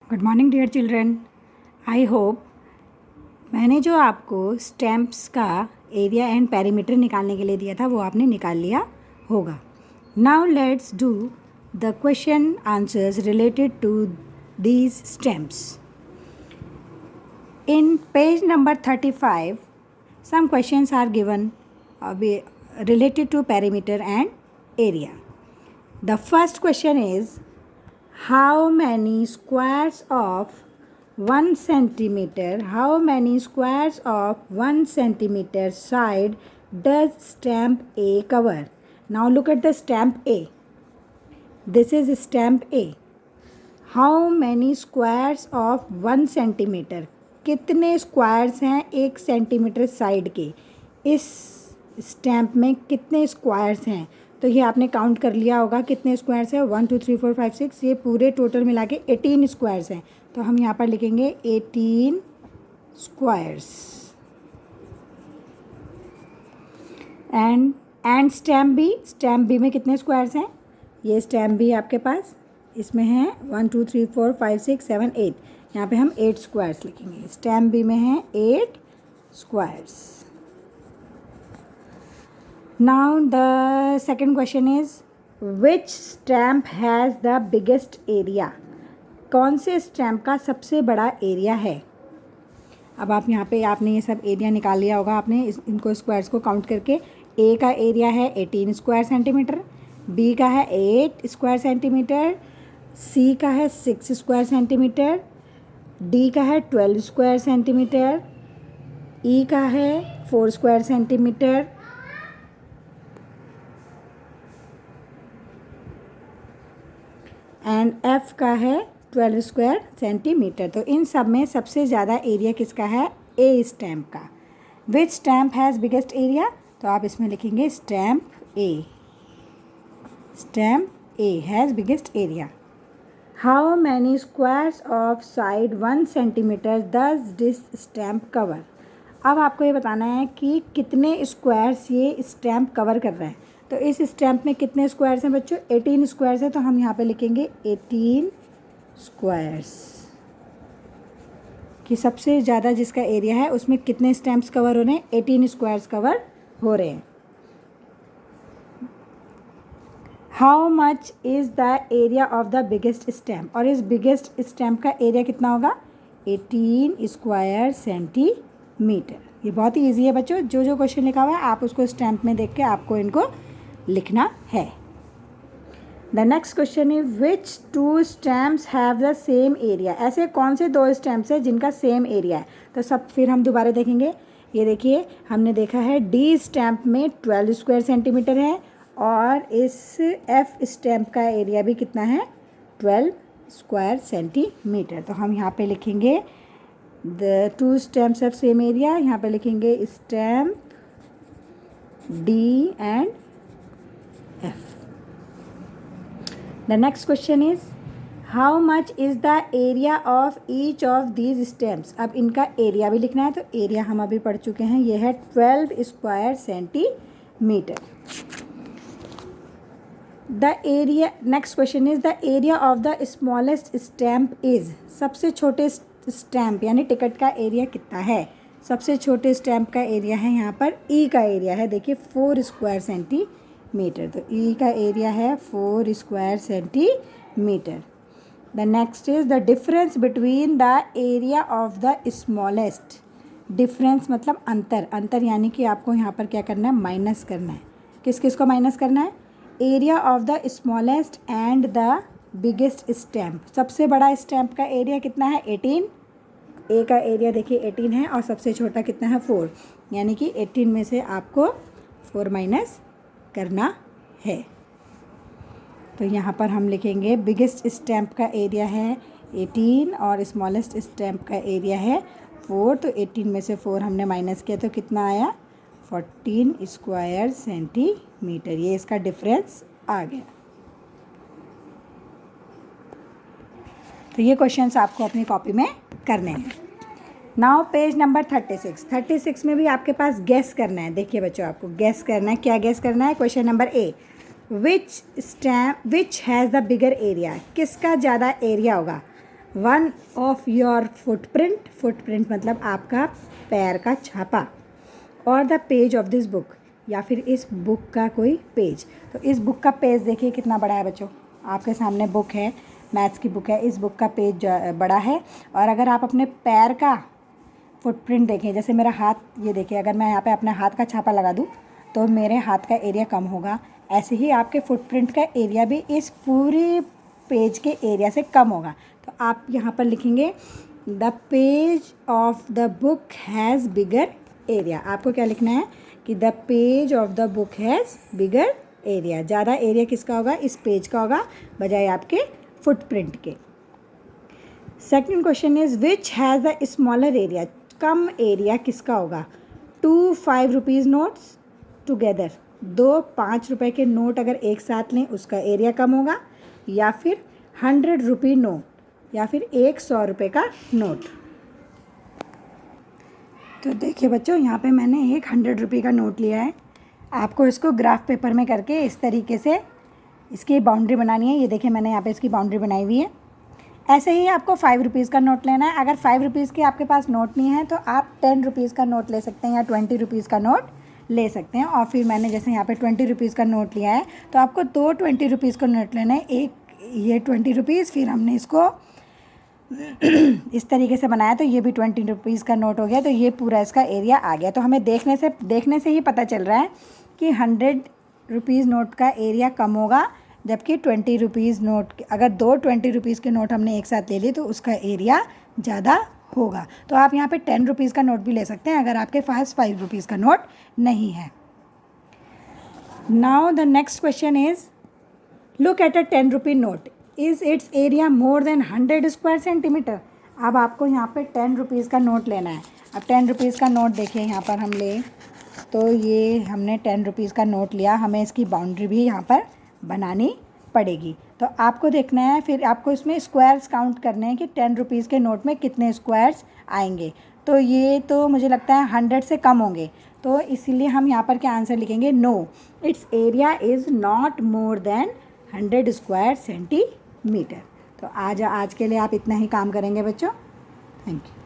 Good morning dear children. I hope मैंने जो आपको स्टैम्प्स का एरिया एंड पेरीमीटर निकालने के लिए दिया था वो आपने निकाल लिया होगा। Now let's do the question answers related to these stamps. In page number 35 some questions are given related to perimeter and area. The first question is, how many squares of 1 centimeter, how many squares of 1 centimeter side does stamp A cover? Now look at the stamp A. This is stamp A. How many squares of 1 centimeter? कितने squares हैं 1 centimetre side के? इस stamp में कितने squares हैं? तो ये आपने काउंट कर लिया होगा कितने स्क्वायर्स हैं। 1 2 3 4 5 6, ये पूरे टोटल मिला के 18 स्क्वायर्स हैं। तो हम यहाँ पर लिखेंगे 18 स्क्वायर्स। एंड स्टैम्प बी में कितने स्क्वायर्स हैं? ये स्टैम्प बी आपके पास इसमें है 1 2 3 4 5 6 7 8, यहाँ पे हम 8 स्क्वायर्स लिखेंगे। स्टैम्प बी में है 8 squares. Now the second question is, which stamp has the biggest area? कौन से स्टैम्प का सबसे बड़ा एरिया है? अब आप यहाँ पे आपने ये सब एरिया निकाल लिया होगा आपने इनको स्क्वायर्स को काउंट करके। ए का एरिया है 18 स्क्वायर सेंटीमीटर, बी का है 8 स्क्वायर सेंटीमीटर, सी का है 6 स्क्वायर सेंटीमीटर, डी का है 12 स्क्वायर सेंटीमीटर, ई का है 4 स्क्वायर सेंटीमीटर, एंड एफ का है 12 स्क्वायर सेंटीमीटर। तो इन सब में सबसे ज़्यादा एरिया किसका है? ए स्टैम्प का। विच स्टैम्प हैज़ बिगेस्ट एरिया? तो आप इसमें लिखेंगे stamp A. Stamp A has biggest area. How many squares of side 1 centimetre does this stamp cover? अब आपको ये बताना है कि कितने स्क्वायर्स ये स्टैम्प कवर कर रहे हैं। तो इस स्टैम्प में कितने स्क्वायर्स हैं बच्चों? 18 स्क्वायर्स हैं। तो हम यहाँ पे लिखेंगे 18 स्क्वायर्स कि सबसे ज़्यादा जिसका एरिया है उसमें कितने स्टैम्प्स कवर हो रहे हैं? 18 स्क्वायर्स कवर हो रहे हैं। How much is the area of the biggest stamp? और इस बिगेस्ट स्टैम्प का एरिया कितना होगा? 18 स्क्वायर सेंटीमीटर। ये बहुत ही ईजी है बच्चों, जो जो क्वेश्चन लिखा हुआ है आप उसको स्टैम्प में देख के आपको इनको लिखना है। The next question is, which two stamps have the same area? ऐसे कौन से दो स्टैम्प्स हैं जिनका सेम एरिया है? तो सब फिर हम दोबारा देखेंगे। ये देखिए, हमने देखा है डी स्टैम्प में 12 स्क्वायर सेंटीमीटर है और इस एफ स्टैम्प का एरिया भी कितना है? 12 स्क्वायर सेंटीमीटर। तो हम यहाँ पे लिखेंगे the two stamps of same area. यहाँ पे लिखेंगे stamp D and F. The next question is, how much is the area of each of these stamps? अब इनका एरिया भी लिखना है। तो एरिया हम अभी पढ़ चुके हैं, ये है 12 square centimetre. The area, next question is, the area of the smallest stamp is? सबसे छोटे स्टैम्प यानी टिकट का एरिया कितना है? सबसे छोटे स्टैम्प का एरिया है यहाँ पर ई का एरिया है, देखिए 4 स्क्वायर सेंटीमीटर। तो ई का एरिया है 4 square centimetre. The next is, the difference between the area of the smallest. Difference मतलब अंतर, अंतर यानी कि आपको यहाँ पर क्या करना है? माइनस करना है। किस किस को माइनस करना है? Area of the smallest and the biggest stamp. सबसे बड़ा स्टैम्प का एरिया कितना है? 18। ए का एरिया देखिए 18 है और सबसे छोटा कितना है? 4, यानी कि 18 में से आपको 4 माइनस करना है। तो यहाँ पर हम लिखेंगे बिगेस्ट स्टैम्प का एरिया है 18 और स्मॉलेस्ट स्टैम्प का एरिया है 4। तो 18 में से 4 हमने माइनस किया तो कितना आया? 14 स्क्वायर सेंटीमीटर। ये इसका डिफरेंस आ गया। तो ये क्वेश्चंस आपको अपनी कॉपी में करने हैं। नाउ पेज नंबर 36 में भी आपके पास गैस करना है। देखिए बच्चों, आपको गैस करना है। क्या गैस करना है? Question number A, which has the bigger area? किसका ज़्यादा एरिया होगा? One of your footprint, footprint मतलब आपका पैर का छापा, और the page of this book, या फिर इस बुक का कोई पेज। तो इस बुक का पेज देखिए कितना बड़ा है बच्चों, आपके सामने बुक है, मैथ्स की बुक है, इस बुक का पेज बड़ा है। और अगर आप अपने पैर का फुटप्रिंट देखें, जैसे मेरा हाथ, ये देखिए, अगर मैं यहाँ पे अपने हाथ का छापा लगा दूँ तो मेरे हाथ का एरिया कम होगा। ऐसे ही आपके फुटप्रिंट का एरिया भी इस पूरे पेज के एरिया से कम होगा। तो आप यहाँ पर लिखेंगे the page of the book has bigger area. आपको क्या लिखना है कि the page of the book has bigger area. ज़्यादा एरिया किसका होगा, इस पेज का होगा बजाय आपके फुटप्रिंट के। Second question is which has the smaller area, come area किसका होगा। 2 5 रुपीज़ नोट्स टुगेदर, 2 5 रुपए के नोट अगर एक साथ लें उसका एरिया कम होगा, या फिर 100 रुपी नोट, या फिर 100 रुपये का नोट। तो देखिए बच्चों, यहाँ पे मैंने एक 100 रुपये का नोट लिया है। आपको इसको ग्राफ पेपर में करके इस तरीके से इसकी बाउंड्री बनानी है। ये देखिए मैंने यहाँ पे इसकी बाउंड्री बनाई हुई है। ऐसे ही आपको 5 रुपीज़ का नोट लेना है। अगर 5 रुपीज़ के आपके पास नोट नहीं है तो आप 10 रुपीज़ का नोट ले सकते हैं या 20 रुपीज़ का नोट ले सकते हैं। और फिर मैंने जैसे यहाँ पे 20 रुपीज़ का नोट लिया है, तो आपको 2 20 रुपीज़ का नोट लेना है। एक ये 20 रुपीज़, फिर हमने इसको इस तरीके से बनाया तो ये भी 20 रुपीज़ का नोट हो गया। तो ये पूरा इसका एरिया आ गया। तो हमें देखने से ही पता चल रहा है कि 100 रुपीज़ नोट का एरिया कम होगा, जबकि 20 रुपीज़ नोट, अगर 2 20 रुपीज़ के नोट हमने एक साथ ले लिए तो उसका एरिया ज़्यादा होगा। तो आप यहाँ पे 10 रुपीज़ का नोट भी ले सकते हैं अगर आपके पास 5 रुपीज़ का नोट नहीं है। Now the next question is look at a 10 rupee note, is it's area more than 100 square centimetre. अब आपको यहाँ पे 10 रुपीज़ का नोट लेना है। अब 10 रुपीज़ का नोट देखिए यहाँ पर हम ले, तो ये हमने 10 रुपीज़ का नोट लिया, हमें इसकी बाउंड्री भी यहाँ पर बनानी पड़ेगी। तो आपको देखना है, फिर आपको इसमें स्क्वायर्स काउंट करने हैं कि 10 रुपीज़ के नोट में कितने स्क्वायर्स आएंगे। तो ये तो मुझे लगता है 100 से कम होंगे, तो इसीलिए हम यहाँ पर क्या आंसर लिखेंगे, no, it's area is not more than 100 square centimetre. तो आज के लिए आप इतना ही काम करेंगे बच्चों। Thank you.